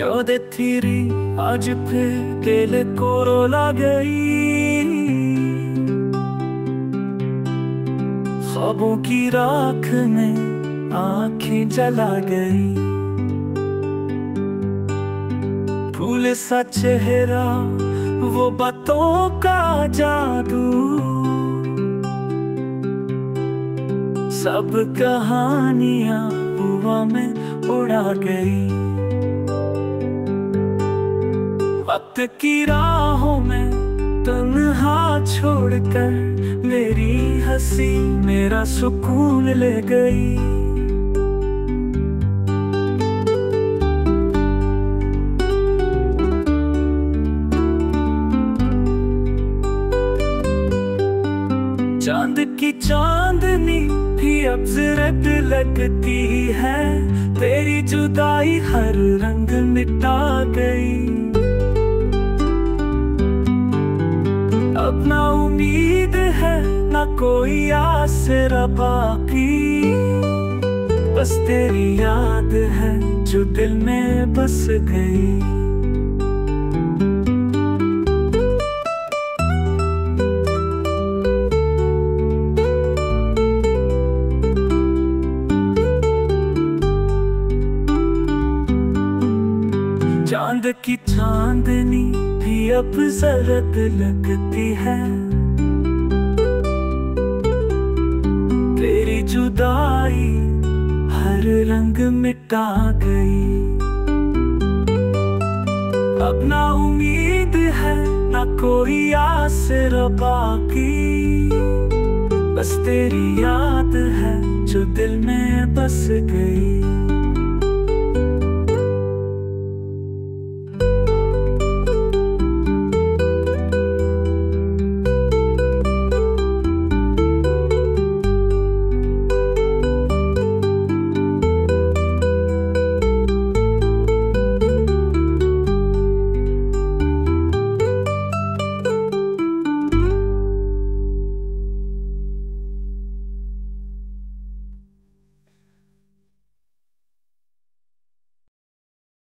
यादें तेरी आज फिर दिल को रुला गई। ख्वाबों की राख में आंखें जला गई। फूल सा चेहरा वो बातों का जादू, सब कहानियां हवा में उड़ा गई। वक्त की राहों में तन्हा छोड़कर मेरी हंसी मेरा सुकून ले गई। चांद की चांदनी भी अब रेड लगती है। तेरी जुदाई हर रंग मिटा गई। अब ना उम्मीद है ना कोई आसरा बाकी, बस तेरी याद है जो दिल में बस गई। चांद की चांदनी भी अब जरद लगती है। तेरी जुदाई हर रंग मिटा गई। अब ना उम्मीद है ना कोई आसरा बाकी, बस तेरी याद है जो दिल में बस